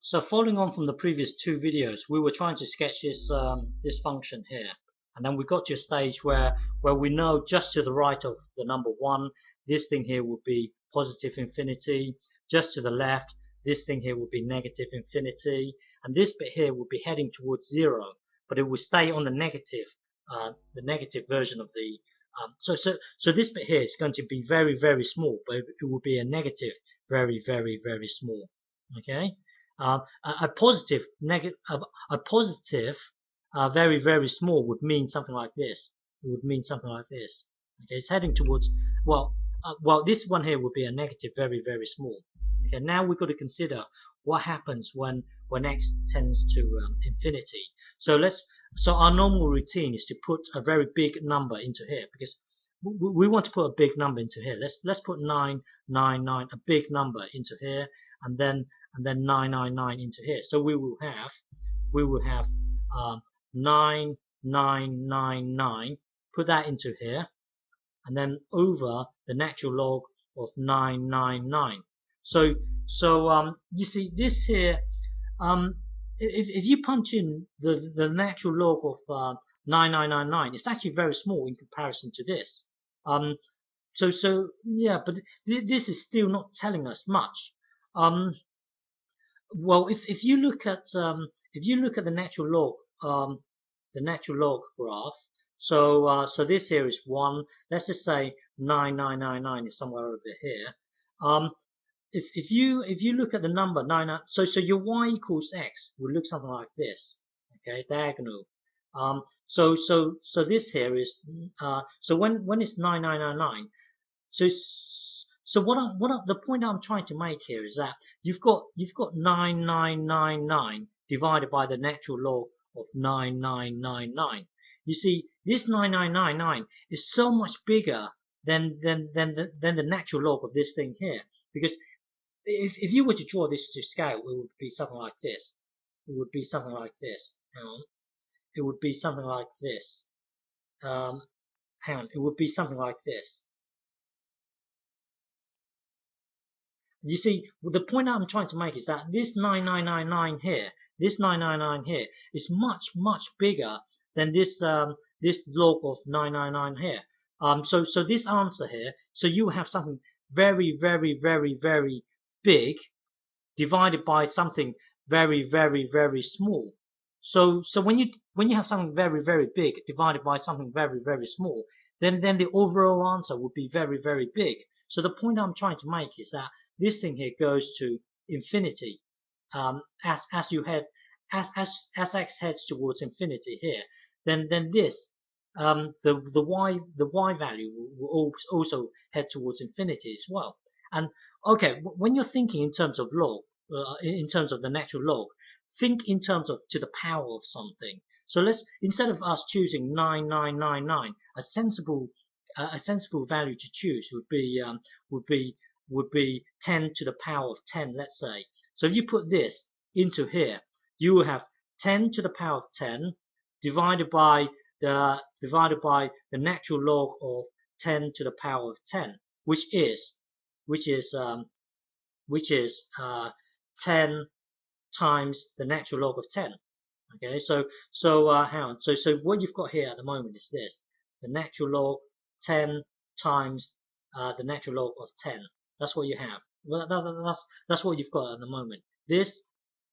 So following on from the previous two videos, we were trying to sketch this function here, and then we got to a stage where we know just to the right of the number 1, this thing here will be positive infinity. Just to the left, this thing here will be negative infinity, and this bit here will be heading towards 0, but it will stay on the negative version of the. So this bit here is going to be very, very small, but it will be a negative, very, very, very small. Okay. A positive very, very small would mean something like this. It would mean something like this. Okay, it's heading towards, well, this one here would be a negative, very, very small. Okay, now we've got to consider what happens when x tends to infinity. So our normal routine is to put a very big number into here, because we want to put a big number into here. Let's put 999, a big number, into here, and then 999 into here. So we will have 9999. Put that into here, and then over the natural log of 999. So you see this here. If you punch in the natural log of 9999, it's actually very small in comparison to this. So yeah, but this is still not telling us much. Well, if you look at the natural log graph, so this here is 1. Let's just say 9999 is somewhere over here. If you look at the number 9, so your y equals x would look something like this. Okay, diagonal. So this here is so when it's 9999. So the point I'm trying to make here is that you've got 9999 divided by the natural log of 9999. You see, this 9999 is so much bigger than the natural log of this thing here, because if you were to draw this to scale, it would be something like this. It would be something like this. Hang on. It would be something like this. Hang on. It would be something like this. You see, the point I'm trying to make is that this 9999 here, this 999 here, is much, much bigger than this this log of 999 here. So this answer here, so you have something very, very, very, very big divided by something very, very, very small. So when you have something very, very big divided by something very, very small, then the overall answer would be very, very big. So the point I'm trying to make is that this thing here goes to infinity as you head as x heads towards infinity here. Then this the y value will also head towards infinity as well. And okay, when you're thinking in terms of log, in terms of the natural log, think in terms of to the power of something. So let's, instead of us choosing 9999, a sensible value to choose would be 10 to the power of 10, let's say. So if you put this into here, you will have 10 to the power of 10 divided by the natural log of 10 to the power of 10, which is 10 times the natural log of 10. Okay, so hang on. So what you've got here at the moment is this: the natural log 10 times the natural log of 10. That's what you have. Well, that's what you've got at the moment. This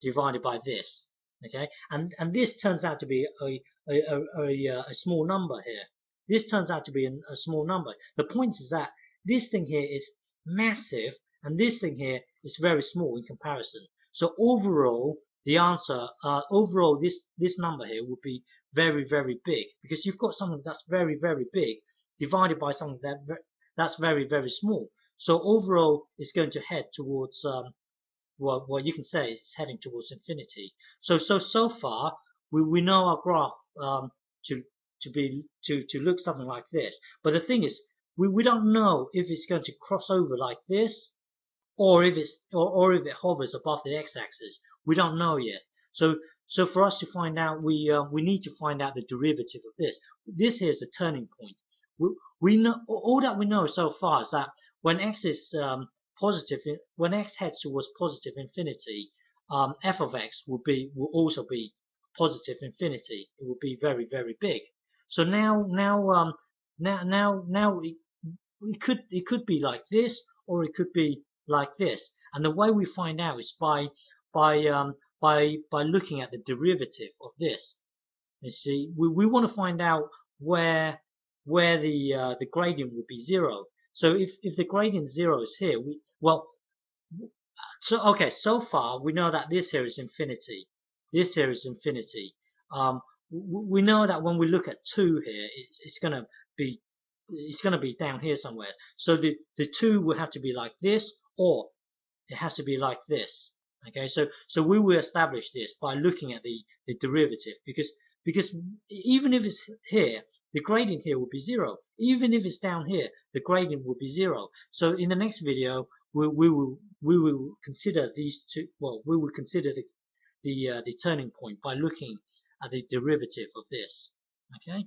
divided by this. Okay, and this turns out to be a small number here. This turns out to be a small number. The point is that this thing here is massive, and this thing here is very small in comparison. So overall, the answer, overall, this number here would be very, very big, because you've got something that's very, very big divided by something that's very, very small. So overall, it's going to head towards well, you can say it's heading towards infinity. So far, we know our graph to look something like this. But the thing is, we don't know if it's going to cross over like this, or if it hovers above the x-axis. We don't know yet. So for us to find out, we need to find out the derivative of this. This here is the turning point. We know, all that we know so far is that when x is positive, when x heads towards positive infinity, f of x will also be positive infinity. It will be very, very big. So now it could be like this, or it could be like this. And the way we find out is by looking at the derivative of this. You see, we want to find out where the gradient will be 0. So if the gradient 0 is here, so far we know that this here is infinity. This here is infinity. We know that when we look at 2 here, it's gonna be down here somewhere. So the 2 will have to be like this, or it has to be like this. Okay, so we will establish this by looking at the derivative, because even if it's here, the gradient here will be 0. Even if it's down here, the gradient will be 0. So in the next video, we will consider these two. Well, we will consider the turning point by looking at the derivative of this. Okay.